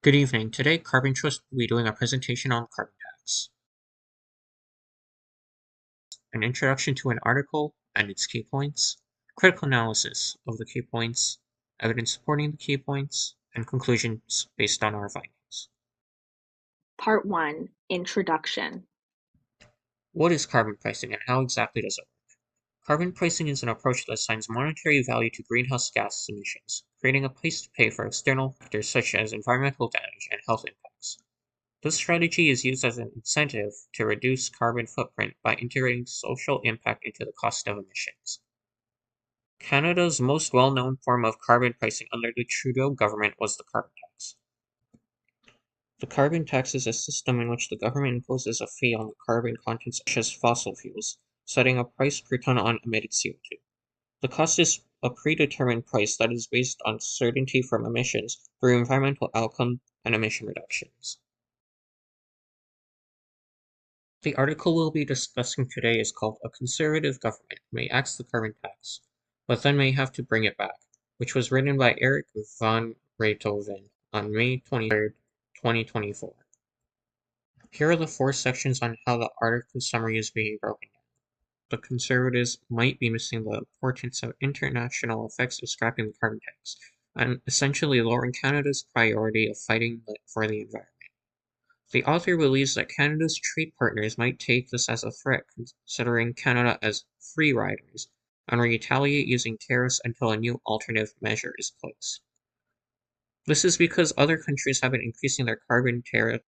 Good evening. Today, Carbon Trust will be doing a presentation on carbon tax, an introduction to an article and its key points, critical analysis of the key points, evidence supporting the key points, and conclusions based on our findings. Part 1, Introduction. What is carbon pricing and how exactly does it work? Carbon pricing is an approach that assigns monetary value to greenhouse gas emissions, creating a price to pay for external factors such as environmental damage and health impacts. This strategy is used as an incentive to reduce carbon footprint by integrating social impact into the cost of emissions. Canada's most well-known form of carbon pricing under the Trudeau government was the carbon tax. The carbon tax is a system in which the government imposes a fee on the carbon content such as fossil fuels, setting a price per ton on emitted CO2. The cost is a predetermined price that is based on certainty from emissions through environmental outcome and emission reductions. The article we'll be discussing today is called "A Conservative Government May Axe the Carbon Tax, but then may have to bring it back," which was written by Eric van Reethoven on May 23, 2024. Here are the 4 sections on how the article summary is being broken down. The Conservatives might be missing the importance of international effects of scrapping the carbon tax, and essentially lowering Canada's priority of fighting for the environment. The author believes that Canada's trade partners might take this as a threat, considering Canada as free riders, and retaliate using tariffs until a new alternative measure is placed. This is because other countries have been increasing their carbon tariffs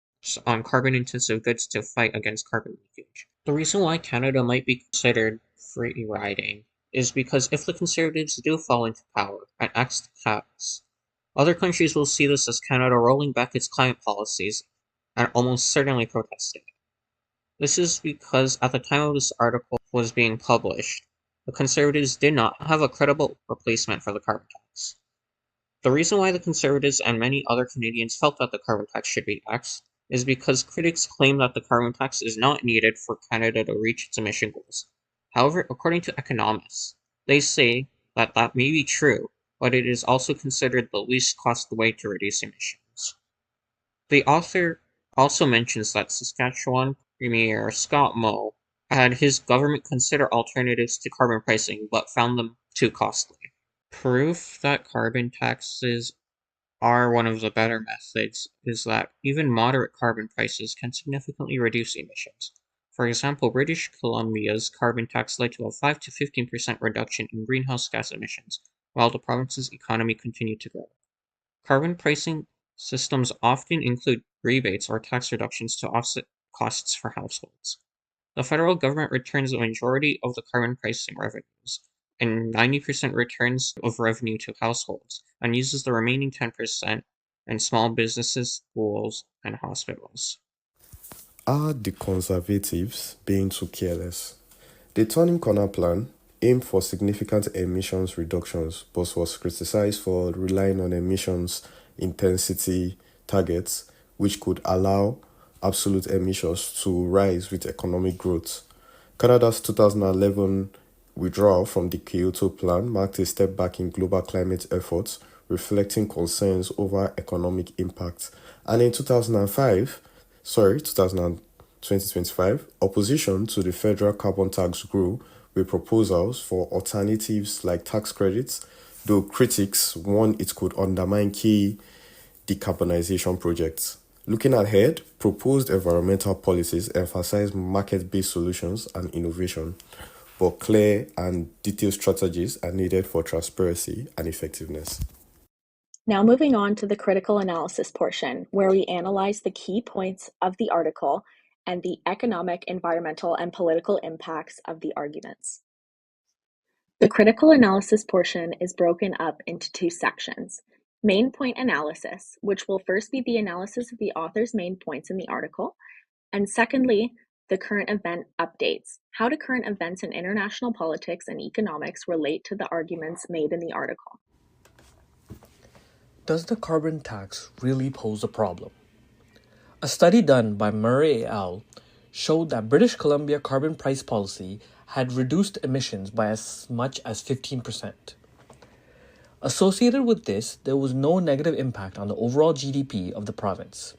on carbon-intensive goods to fight against carbon leakage. The reason why Canada might be considered free riding is because if the Conservatives do fall into power and axe the tax, other countries will see this as Canada rolling back its climate policies and almost certainly protesting it. This is because at the time of this article was being published, the Conservatives did not have a credible replacement for the carbon tax. The reason why the Conservatives and many other Canadians felt that the carbon tax should be axed is because critics claim that the carbon tax is not needed for Canada to reach its emission goals. However, according to economists, they say that that may be true, but it is also considered the least costly way to reduce emissions. The author also mentions that Saskatchewan Premier Scott Moe had his government consider alternatives to carbon pricing but found them too costly. Proof that carbon taxes are one of the better methods is that even moderate carbon prices can significantly reduce emissions. For example, British Columbia's carbon tax led to a 5 to 15% reduction in greenhouse gas emissions, while the province's economy continued to grow. Carbon pricing systems often include rebates or tax reductions to offset costs for households. The federal government returns the majority of the carbon pricing revenues, and 90% returns of revenue to households, and uses the remaining 10% in small businesses, schools, and hospitals. Are the Conservatives being too careless? The Turning Corner plan aimed for significant emissions reductions but was criticized for relying on emissions intensity targets, which could allow absolute emissions to rise with economic growth. Canada's 2011 withdrawal from the Kyoto Plan marked a step back in global climate efforts, reflecting concerns over economic impact. And in 2025, opposition to the federal carbon tax grew with proposals for alternatives like tax credits, though critics warned it could undermine key decarbonization projects. Looking ahead, proposed environmental policies emphasize market-based solutions and innovation, but clear and detailed strategies are needed for transparency and effectiveness. Now moving on to the critical analysis portion, where we analyze the key points of the article and the economic, environmental, and political impacts of the arguments. The critical analysis portion is broken up into 2 sections. Main point analysis, which will first be the analysis of the author's main points in the article, and secondly, the current event updates. How do current events in international politics and economics relate to the arguments made in the article? Does the carbon tax really pose a problem? A study done by Murray et al. Showed that British Columbia carbon price policy had reduced emissions by as much as 15%. Associated with this, there was no negative impact on the overall GDP of the province.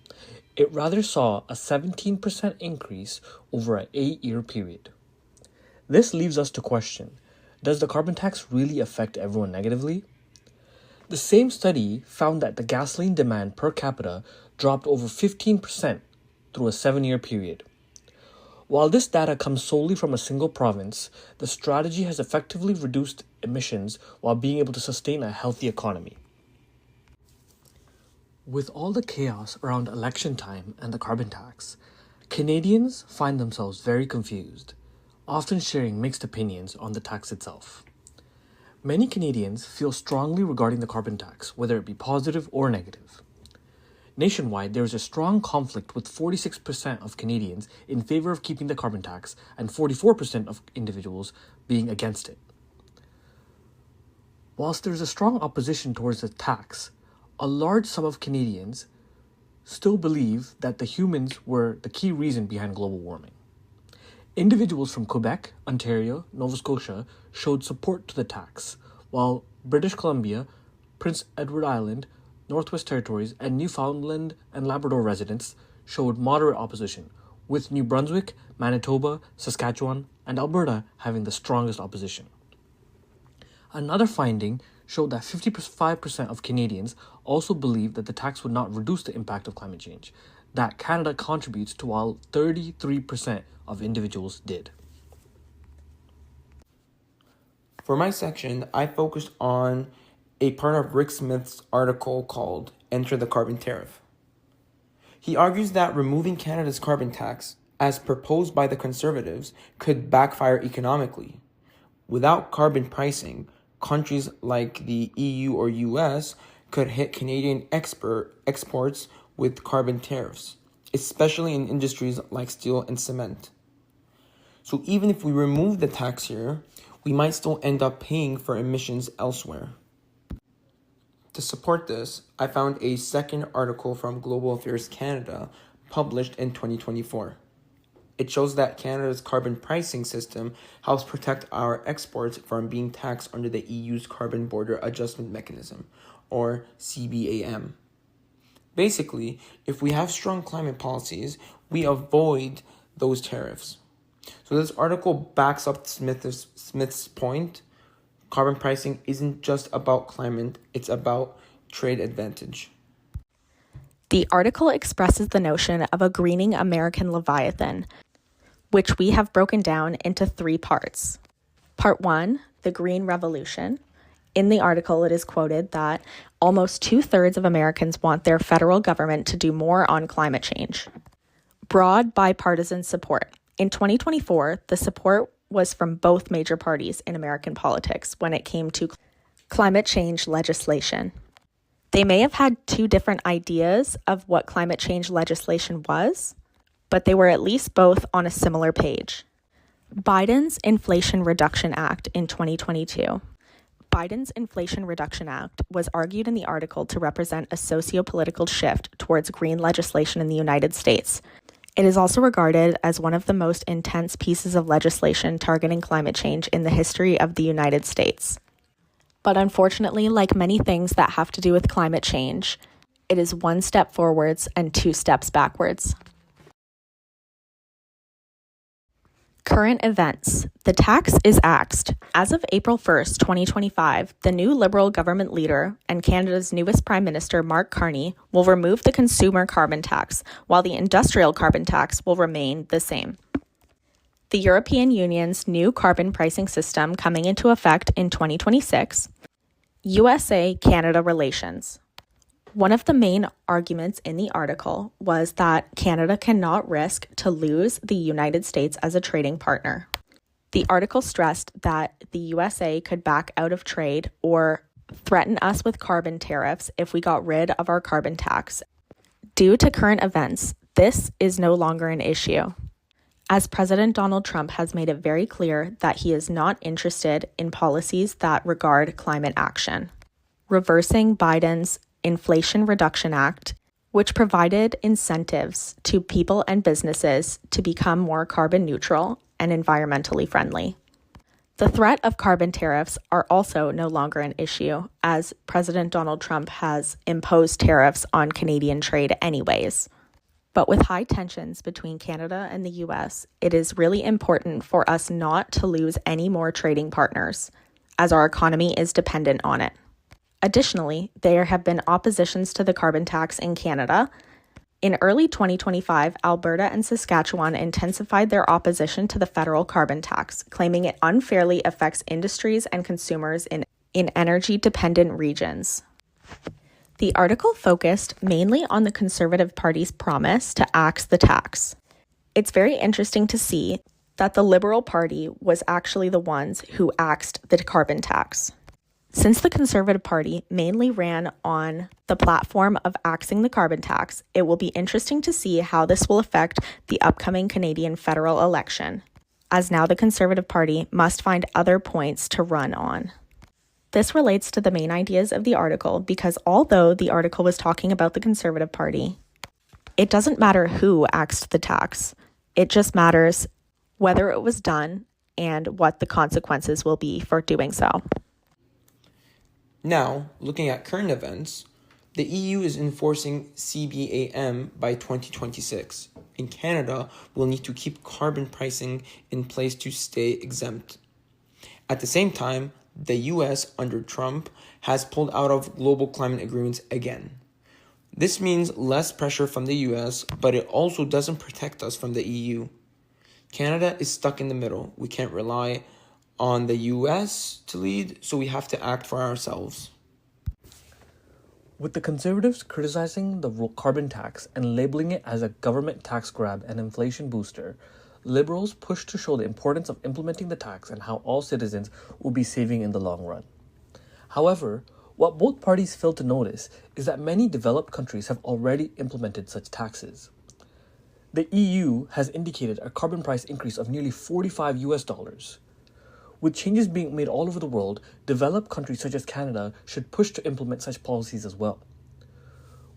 It rather saw a 17% increase over an 8-year period. This leaves us to question, does the carbon tax really affect everyone negatively? The same study found that the gasoline demand per capita dropped over 15% through a 7-year period. While this data comes solely from a single province, the strategy has effectively reduced emissions while being able to sustain a healthy economy. With all the chaos around election time and the carbon tax, Canadians find themselves very confused, often sharing mixed opinions on the tax itself. Many Canadians feel strongly regarding the carbon tax, whether it be positive or negative. Nationwide, there is a strong conflict with 46% of Canadians in favor of keeping the carbon tax and 44% of individuals being against it. Whilst there is a strong opposition towards the tax, a large sum of Canadians still believe that the humans were the key reason behind global warming. Individuals from Quebec, Ontario, Nova Scotia showed support to the tax, while British Columbia, Prince Edward Island, Northwest Territories, and Newfoundland and Labrador residents showed moderate opposition, with New Brunswick, Manitoba, Saskatchewan, and Alberta having the strongest opposition. Another finding showed that 55% of Canadians also believe that the tax would not reduce the impact of climate change, that Canada contributes to, while 33% of individuals did. For my section, I focused on a part of Rick Smith's article called Enter the Carbon Tariff. He argues that removing Canada's carbon tax, as proposed by the Conservatives, could backfire economically. Without carbon pricing, countries like the EU or US could hit Canadian exports with carbon tariffs, especially in industries like steel and cement. So even if we remove the tax here, we might still end up paying for emissions elsewhere. To support this, I found a second article from Global Affairs Canada published in 2024. It shows that Canada's carbon pricing system helps protect our exports from being taxed under the EU's Carbon Border Adjustment Mechanism, or CBAM. Basically, if we have strong climate policies, we avoid those tariffs. So this article backs up Smith's point. Carbon pricing isn't just about climate, it's about trade advantage. The article expresses the notion of a greening American Leviathan, which we have broken down into 3 parts. Part 1, the Green Revolution. In the article, it is quoted that almost 2/3 of Americans want their federal government to do more on climate change. Broad bipartisan support. In 2024, the support was from both major parties in American politics when it came to climate change legislation. They may have had 2 different ideas of what climate change legislation was, but they were at least both on a similar page. Biden's Inflation Reduction Act in 2022. Biden's Inflation Reduction Act was argued in the article to represent a socio-political shift towards green legislation in the United States. It is also regarded as one of the most intense pieces of legislation targeting climate change in the history of the United States. But unfortunately, like many things that have to do with climate change, it is 1 step forwards and 2 steps backwards. Current events. The tax is axed. As of April 1st, 2025, the new Liberal government leader and Canada's newest Prime Minister, Mark Carney, will remove the consumer carbon tax, while the industrial carbon tax will remain the same. The European Union's new carbon pricing system coming into effect in 2026. USA-Canada relations. One of the main arguments in the article was that Canada cannot risk to lose the United States as a trading partner. The article stressed that the USA could back out of trade or threaten us with carbon tariffs if we got rid of our carbon tax. Due to current events, this is no longer an issue, as President Donald Trump has made it very clear that he is not interested in policies that regard climate action. Reversing Biden's Inflation Reduction Act, which provided incentives to people and businesses to become more carbon neutral and environmentally friendly. The threat of carbon tariffs are also no longer an issue, as President Donald Trump has imposed tariffs on Canadian trade anyways. But with high tensions between Canada and the US, it is really important for us not to lose any more trading partners, as our economy is dependent on it. Additionally, there have been oppositions to the carbon tax in Canada. In early 2025, Alberta and Saskatchewan intensified their opposition to the federal carbon tax, claiming it unfairly affects industries and consumers in energy-dependent regions. The article focused mainly on the Conservative Party's promise to axe the tax. It's very interesting to see that the Liberal Party was actually the ones who axed the carbon tax. Since the Conservative Party mainly ran on the platform of axing the carbon tax, it will be interesting to see how this will affect the upcoming Canadian federal election, as now the Conservative Party must find other points to run on. This relates to the main ideas of the article because although the article was talking about the Conservative Party, it doesn't matter who axed the tax. It just matters whether it was done and what the consequences will be for doing so. Now, looking at current events, the EU is enforcing CBAM by 2026, and Canada will need to keep carbon pricing in place to stay exempt. At the same time, the US under Trump has pulled out of global climate agreements again. This means less pressure from the US, but it also doesn't protect us from the EU. Canada is stuck in the middle. We can't rely on the US to lead, so we have to act for ourselves. With the Conservatives criticizing the carbon tax and labeling it as a government tax grab and inflation booster, Liberals push to show the importance of implementing the tax and how all citizens will be saving in the long run. However, what both parties fail to notice is that many developed countries have already implemented such taxes. The EU has indicated a carbon price increase of nearly $45. With changes being made all over the world, developed countries such as Canada should push to implement such policies as well.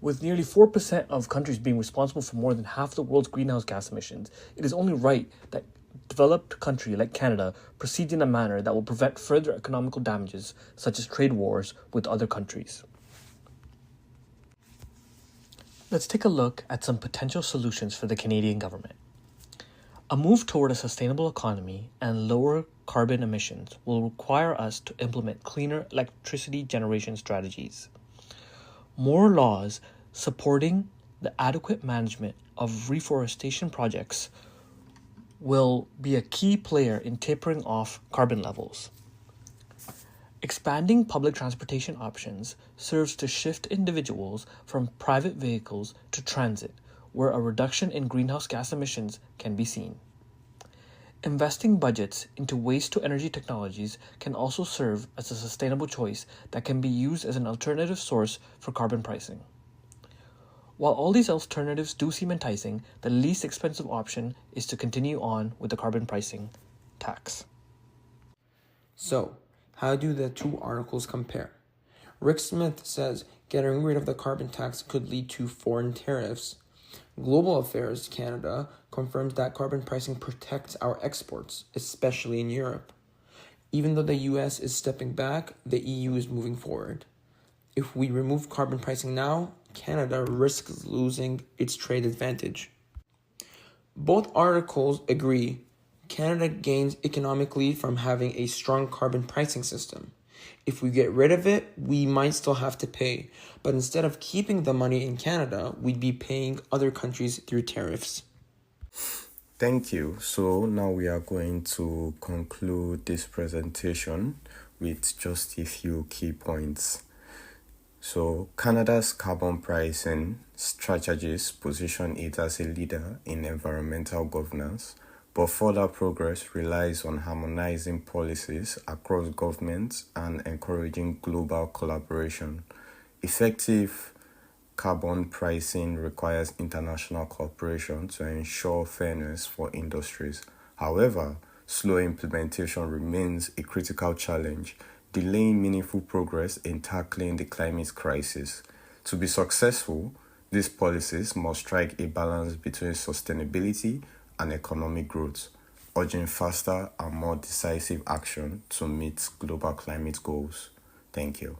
With nearly 4% of countries being responsible for more than half the world's greenhouse gas emissions, it is only right that a developed country like Canada proceeds in a manner that will prevent further economical damages such as trade wars with other countries. Let's take a look at some potential solutions for the Canadian government. A move toward a sustainable economy and lower carbon emissions will require us to implement cleaner electricity generation strategies. More laws supporting the adequate management of reforestation projects will be a key player in tapering off carbon levels. Expanding public transportation options serves to shift individuals from private vehicles to transit, where a reduction in greenhouse gas emissions can be seen. Investing budgets into waste-to-energy technologies can also serve as a sustainable choice that can be used as an alternative source for carbon pricing. While all these alternatives do seem enticing, the least expensive option is to continue on with the carbon pricing tax. So, how do the two articles compare? Rick Smith says getting rid of the carbon tax could lead to foreign tariffs. Global Affairs Canada confirms that carbon pricing protects our exports, especially in Europe. Even though the US is stepping back, the EU is moving forward. If we remove carbon pricing now, Canada risks losing its trade advantage. Both articles agree Canada gains economically from having a strong carbon pricing system. If we get rid of it, we might still have to pay, but instead of keeping the money in Canada, we'd be paying other countries through tariffs. Thank you. So now we are going to conclude this presentation with just a few key points. So Canada's carbon pricing strategies position it as a leader in environmental governance, but further progress relies on harmonizing policies across governments and encouraging global collaboration. Effective carbon pricing requires international cooperation to ensure fairness for industries. However, slow implementation remains a critical challenge, delaying meaningful progress in tackling the climate crisis. To be successful, these policies must strike a balance between sustainability and economic growth. urging faster and more decisive action to meet global climate goals. Thank you.